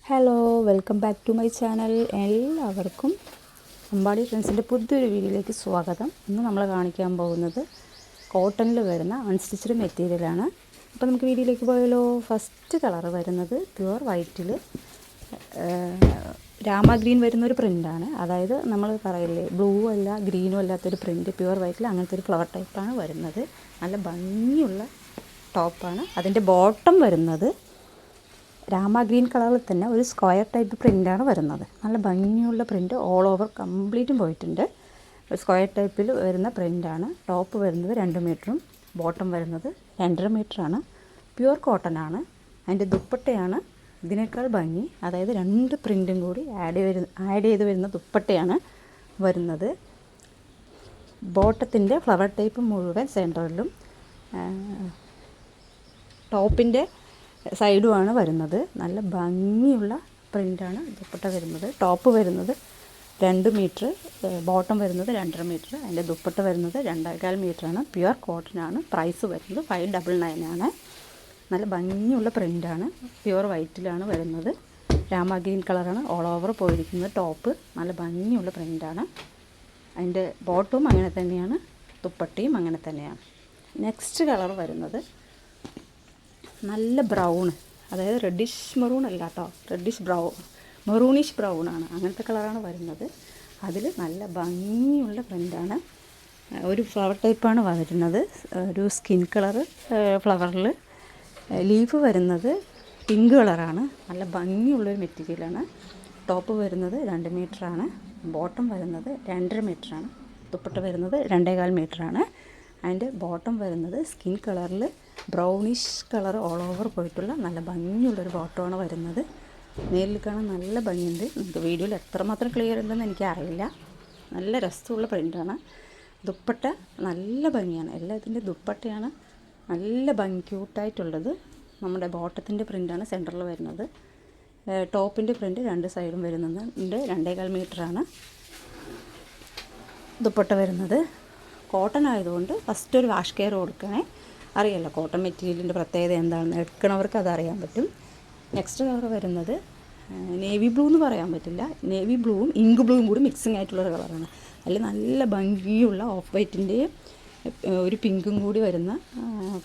Hello, welcome back to my channel. എല്ലാവർക്കും അമ്പാടി ഫ്രണ്ട്സിൻ്റെ പുതിയൊരു വീഡിയോയിലേക്ക് സ്വാഗതം. ഇന്ന് നമ്മൾ കാണിക്കാൻ പോകുന്നത് കോട്ടണിൽ വരുന്ന അൺസ്റ്റിച്ച്ഡ് മെറ്റീരിയലാണ്. അപ്പോൾ നമുക്ക് വീഡിയോയിലേക്ക് പോയാലോ. ഫസ്റ്റ് കളർ വരുന്നത് പ്യുവർ വൈറ്റിൽ രാമ ഗ്രീൻ വരുന്നൊരു പ്രിൻ്റാണ്. അതായത് നമ്മൾ പറയില്ലേ, ബ്ലൂ അല്ല ഗ്രീനും അല്ലാത്തൊരു പ്രിൻ്റ്, പ്യുവർ വൈറ്റിൽ അങ്ങനത്തെ ഒരു ഫ്ലവർ ടൈപ്പാണ് വരുന്നത്. നല്ല ഭംഗിയുള്ള ടോപ്പാണ്. അതിൻ്റെ ബോട്ടം വരുന്നത് രാമ ഗ്രീൻ കളറിൽ തന്നെ ഒരു സ്ക്വയർ ടൈപ്പ് പ്രിൻ്റാണ് വരുന്നത്. നല്ല ഭംഗിയുള്ള പ്രിൻ്റ്, ഓൾ ഓവർ കംപ്ലീറ്റും പോയിട്ടുണ്ട്. സ്ക്വയർ ടൈപ്പിൽ വരുന്ന പ്രിൻ്റാണ്. ടോപ്പ് വരുന്നത് 2 മീറ്ററും ബോട്ടം വരുന്നത് 2.5 മീറ്ററാണ്. പ്യുവർ കോട്ടൺ ആണ്. അതിൻ്റെ ദുപ്പട്ടയാണ് ഇതിനേക്കാൾ ഭംഗി. അതായത് 2 പ്രിൻറ്റും കൂടി ആഡ് ചെയ്ത് വരുന്ന ദുപ്പട്ടയാണ് വരുന്നത്. ബോട്ടത്തിൻ്റെ ഫ്ലവർ ടൈപ്പ് മുഴുവൻ സെൻറ്ററിലും ടോപ്പിൻ്റെ സൈഡുമാണ് വരുന്നത്. നല്ല ഭംഗിയുള്ള പ്രിൻ്റാണ് ദുപ്പട്ട വരുന്നത്. ടോപ്പ് വരുന്നത് 2 മീറ്റർ, ബോട്ടം വരുന്നത് 2.5 മീറ്റർ. അതിൻ്റെ ദുപ്പട്ട വരുന്നത് 2.25 മീറ്ററാണ്. പ്യുവർ കോട്ടനാണ്. പ്രൈസ് വരുന്നത് 599 ആണ്. നല്ല ഭംഗിയുള്ള പ്രിൻ്റാണ്. പ്യുവർ വൈറ്റിലാണ് വരുന്നത്. രാമ ഗ്രീൻ കളറാണ് ഓൾ ഓവർ പോയിരിക്കുന്നത്. ടോപ്പ് നല്ല ഭംഗിയുള്ള പ്രിൻ്റാണ്. അതിൻ്റെ ബോട്ടവും അങ്ങനെ തന്നെയാണ്, ദുപ്പട്ടയും അങ്ങനെ തന്നെയാണ്. നെക്സ്റ്റ് കളർ വരുന്നത് നല്ല ബ്രൗൺ, അതായത് റെഡിഷ് മെറൂൺ അല്ല കേട്ടോ, മെറൂണിഷ് ബ്രൗൺ ആണ്. അങ്ങനത്തെ കളറാണ് വരുന്നത്. അതിൽ നല്ല ഭംഗിയുള്ള പ്രിൻ്റാണ്. ഒരു ഫ്ലവർ ടൈപ്പാണ് വരുന്നത്. ഒരു സ്കിൻ കളറ് ഫ്ലവറിൽ ലീഫ് വരുന്നത് പിങ്ക് കളറാണ്. നല്ല ഭംഗിയുള്ളൊരു മെറ്റീരിയലാണ്. ടോപ്പ് വരുന്നത് 2 മീറ്ററാണ്. ബോട്ടം വരുന്നത് 2.5 മീറ്ററാണ്. ദുപ്പട്ട വരുന്നത് 2.25 മീറ്ററാണ്. അതിൻ്റെ ബോട്ടം വരുന്നത് സ്കിൻ കളറിൽ ബ്രൗണിഷ് കളർ ഓൾ ഓവർ പോയിട്ടുള്ള നല്ല ഭംഗിയുള്ളൊരു ബോട്ടമാണ് വരുന്നത്. നേരിൽ കാണാൻ നല്ല ഭംഗിയുണ്ട്. നമുക്ക് വീഡിയോയിൽ എത്രമാത്രം ക്ലിയർ ഉണ്ടെന്ന് എനിക്കറിയില്ല. നല്ല രസമുള്ള പ്രിൻ്റാണ്. ദുപ്പട്ട നല്ല ഭംഗിയാണ്. എല്ലാത്തിൻ്റെ ദുപ്പട്ടയാണ് നല്ല ഭംഗി ക്യൂട്ടായിട്ടുള്ളത്. നമ്മുടെ ബോട്ടത്തിൻ്റെ പ്രിൻ്റാണ് സെൻറ്ററിൽ വരുന്നത്. ടോപ്പിൻ്റെ പ്രിൻ്റ് 2 സൈഡും വരുന്നുണ്ട്. 2.25 മീറ്ററാണ് ദുപ്പട്ട വരുന്നത്. കോട്ടൺ ആയതുകൊണ്ട് ഫസ്റ്റ് ഒരു വാഷ് കെയർ കൊടുക്കണേ. അറിയാമല്ലോ കോട്ടൺ മെറ്റീരിയലിൻ്റെ പ്രത്യേകത എന്താണെന്ന്, എടുക്കണവർക്ക് അതറിയാൻ പറ്റും. നെക്സ്റ്റ് കളർ വരുന്നത് നേവി ബ്ലൂ എന്ന് പറയാൻ പറ്റില്ല, നേവി ബ്ലൂവും ഇങ്ക് ബ്ലൂവും കൂടി മിക്സിങ് ആയിട്ടുള്ളൊരു കളറാണ്. അതിൽ നല്ല ഭംഗിയുള്ള ഓഫ് വൈറ്റിൻ്റെയും ഒരു പിങ്കും കൂടി വരുന്ന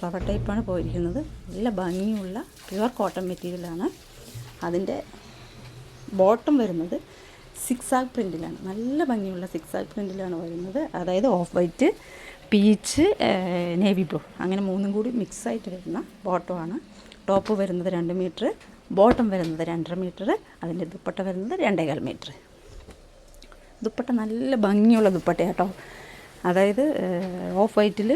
ഫ്ലവർ ടൈപ്പാണ് പോയിരിക്കുന്നത്. നല്ല ഭംഗിയുള്ള പ്യുവർ കോട്ടൺ മെറ്റീരിയലാണ്. അതിൻ്റെ ബോട്ടം വരുന്നത് സിക്സാഗ് പ്രിൻറ്റിലാണ്. നല്ല ഭംഗിയുള്ള സിക്സാഗ് പ്രിൻറ്റിലാണ് വരുന്നത്. അതായത് of white, peach, navy blue അങ്ങനെ 3 കൂടി മിക്സായിട്ട് വരുന്ന ബോട്ടമാണ്. ടോപ്പ് വരുന്നത് 2 മീറ്റർ, ബോട്ടം വരുന്നത് 2.5 മീറ്റർ. അതിൻ്റെ ദുപ്പട്ട വരുന്നത് 2.25 മീറ്റർ. ദുപ്പട്ട നല്ല ഭംഗിയുള്ള ദുപ്പട്ടയാണ് കേട്ടോ. അതായത് ഓഫ് വൈറ്റിൽ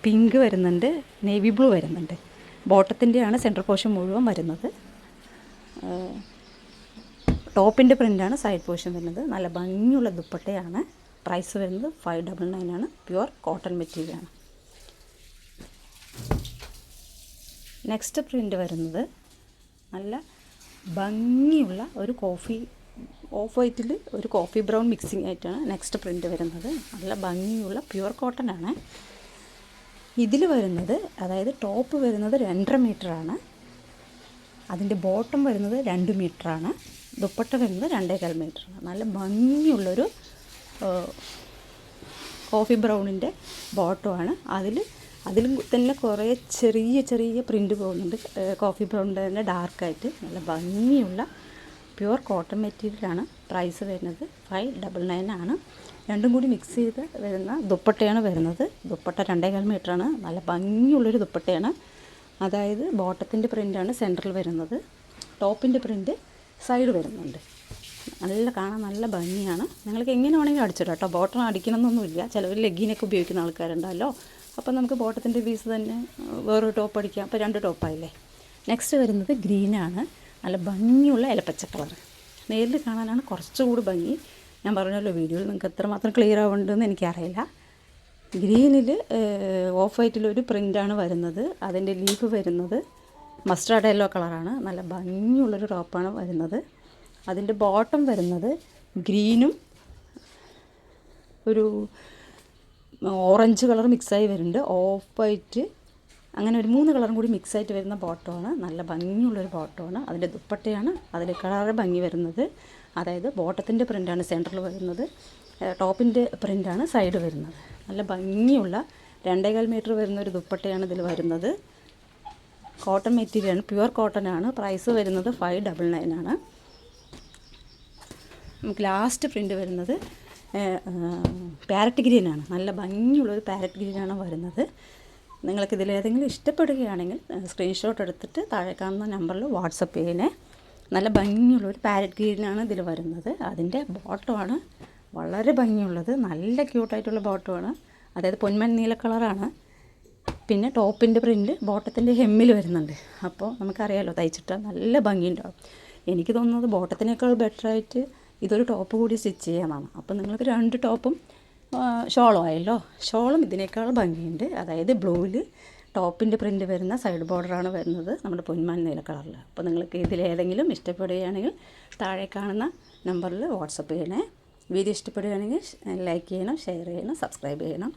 പിങ്ക് വരുന്നുണ്ട്, നേവി ബ്ലൂ വരുന്നുണ്ട്. ബോട്ടത്തിൻ്റെയാണ് സെൻട്രൽ പോർഷൻ മുഴുവൻ വരുന്നത്. ടോപ്പിൻ്റെ പ്രിൻ്റാണ് സൈഡ് പോർഷൻ വരുന്നത്. നല്ല ഭംഗിയുള്ള ദുപ്പട്ടയാണ്. പ്രൈസ് വരുന്നത് 599 ആണ്. പ്യുവർ കോട്ടൺ മെറ്റീരിയലാണ്. നെക്സ്റ്റ് പ്രിൻ്റ് വരുന്നത് നല്ല ഭംഗിയുള്ള ഒരു ഓഫ് വൈറ്റിൽ ഒരു കോഫി ബ്രൗൺ മിക്സിങ് ആയിട്ടാണ് നെക്സ്റ്റ് പ്രിൻ്റ് വരുന്നത്. നല്ല ഭംഗിയുള്ള പ്യുവർ കോട്ടൺ ആണ്. ഇതിൽ വരുന്നത്, അതായത് ടോപ്പ് വരുന്നത് 2.5 മീറ്ററാണ്. അതിൻ്റെ ബോട്ടം വരുന്നത് 2 മീറ്ററാണ്. ദുപ്പട്ട വരുന്നത് 2.25 മീറ്ററാണ്. നല്ല ഭംഗിയുള്ളൊരു കോഫി ബ്രൗണിൻ്റെ ബോട്ടമാണ്. അതിൽ തന്നെ കുറേ ചെറിയ പ്രിൻ്റ് പോകുന്നുണ്ട്. കോഫി ബ്രൗണിൻ്റെ തന്നെ ഡാർക്കായിട്ട് നല്ല ഭംഗിയുള്ള പ്യുവർ കോട്ടൺ മെറ്റീരിയലാണ്. പ്രൈസ് വരുന്നത് 599 ആണ്. രണ്ടും കൂടി മിക്സ് ചെയ്ത് വരുന്ന ദുപ്പട്ടയാണ് വരുന്നത്. ദുപ്പട്ട 2.25 മീറ്ററാണ്. നല്ല ഭംഗിയുള്ളൊരു ദുപ്പട്ടയാണ്. അതായത് ബോട്ടത്തിൻ്റെ പ്രിൻ്റാണ് സെൻറ്ററിൽ വരുന്നത്. ടോപ്പിൻ്റെ പ്രിൻ്റ് സൈഡ് വരുന്നുണ്ട്. കാണാൻ നല്ല ഭംഗിയാണ്. നിങ്ങൾക്ക് എങ്ങനെ വേണമെങ്കിലും അടിച്ചിടാം കേട്ടോ. ബോട്ടം അടിക്കണമെന്നൊന്നുമില്ല. ചിലവർ ലെഗിനൊക്കെ ഉപയോഗിക്കുന്ന ആൾക്കാരുണ്ടല്ലോ. അപ്പോൾ നമുക്ക് ബോട്ടത്തിൻ്റെ പീസ് തന്നെ വേറൊരു ടോപ്പ് അടിക്കാം. അപ്പോൾ 2 ടോപ്പായില്ലേ. നെക്സ്റ്റ് വരുന്നത് ഗ്രീനാണ്. നല്ല ഭംഗിയുള്ള ഇലപ്പച്ച കളർ. നേരിൽ കാണാനാണ് കുറച്ചുകൂടി ഭംഗി. ഞാൻ പറഞ്ഞല്ലോ, വീഡിയോയിൽ നിങ്ങൾക്ക് എത്രമാത്രം ക്ലിയർ ആവുന്നുണ്ടെന്ന് എനിക്കറിയില്ല. ഗ്രീനിൽ ഓഫ് വൈറ്റിലൊരു പ്രിൻ്റാണ് വരുന്നത്. അതിൻ്റെ ലീഫ് വരുന്നത് മസ്റ്റാർഡ് യെല്ലോ കളറാണ്. നല്ല ഭംഗിയുള്ളൊരു ടോപ്പാണ് വരുന്നത്. അതിൻ്റെ ബോട്ടം വരുന്നത് ഗ്രീനും ഒരു ഓറഞ്ച് കളർ മിക്സായി വരുന്നുണ്ട്. ഓഫ് വൈറ്റ് അങ്ങനെ ഒരു 3 കളറും കൂടി മിക്സായിട്ട് വരുന്ന ബോട്ടമാണ്. നല്ല ഭംഗിയുള്ളൊരു ബോട്ടമാണ്. അതിൻ്റെ ദുപ്പട്ടയാണ് അതിലേക്കാളേറെ ഭംഗി വരുന്നത്. അതായത് ബോട്ടത്തിൻ്റെ പ്രിൻ്റാണ് സെൻറ്ററിൽ വരുന്നത്, ടോപ്പിൻ്റെ പ്രിൻ്റാണ് സൈഡ് വരുന്നത്. നല്ല ഭംഗിയുള്ള 2.25 മീറ്റർ വരുന്ന ഒരു ദുപ്പട്ടയാണ് ഇതിൽ വരുന്നത്. കോട്ടൺ മെറ്റീരിയലാണ്, പ്യുവർ കോട്ടൺ ആണ്. പ്രൈസ് വരുന്നത് 599 ആണ്. നമുക്ക് ലാസ്റ്റ് പ്രിൻ്റ് വരുന്നത് പാരറ്റ് ഗ്രീനാണ്. നല്ല ഭംഗിയുള്ളൊരു പാരറ്റ് ഗ്രീനാണ് വരുന്നത്. നിങ്ങൾക്ക് ഇതിലേതെങ്കിലും ഇഷ്ടപ്പെടുകയാണെങ്കിൽ സ്ക്രീൻഷോട്ട് എടുത്തിട്ട് താഴെ കാണുന്ന നമ്പറിൽ വാട്സപ്പ് ചെയ്യണേ. നല്ല ഭംഗിയുള്ളൊരു പാരറ്റ് ഗ്രീനാണ് ഇതിൽ വരുന്നത്. അതിൻ്റെ ബോട്ടമാണ് വളരെ ഭംഗിയുള്ളത്, നല്ല ക്യൂട്ടായിട്ടുള്ള ബോട്ടമാണ്. അതായത് പൊന്മൺ നീല കളറാണ്. പിന്നെ ടോപ്പിൻ്റെ പ്രിൻ്റ് ബോട്ടത്തിൻ്റെ ഹെമ്മിൽ വരുന്നുണ്ട്. അപ്പോൾ നമുക്കറിയാമല്ലോ, തയ്ച്ചിട്ട് നല്ല ഭംഗിയുണ്ടാവും. എനിക്ക് തോന്നുന്നത് ബോട്ടത്തിനേക്കാൾ ബെറ്ററായിട്ട് ഇതൊരു ടോപ്പ് കൂടി സ്റ്റിച്ച് ചെയ്യാനാണ്. അപ്പോൾ നിങ്ങൾക്ക് 2 ടോപ്പും ഷോളും ആയല്ലോ. ഷോളും ഇതിനേക്കാൾ ഭംഗിയുണ്ട്. അതായത് ബ്ലൂവിൽ ടോപ്പിൻ്റെ പ്രിൻ്റ് വരുന്ന സൈഡ് ബോർഡറാണ് വരുന്നത് നമ്മുടെ പൊന്മാൻ നീല കളറിൽ. അപ്പോൾ നിങ്ങൾക്ക് ഇതിലേതെങ്കിലും ഇഷ്ടപ്പെടുകയാണെങ്കിൽ താഴെ കാണുന്ന നമ്പറിൽ വാട്സപ്പ് ചെയ്യണേ. വീഡിയോ ഇഷ്ടപ്പെടുകയാണെങ്കിൽ ലൈക്ക് ചെയ്യണം, ഷെയർ ചെയ്യണം, സബ്സ്ക്രൈബ് ചെയ്യണം.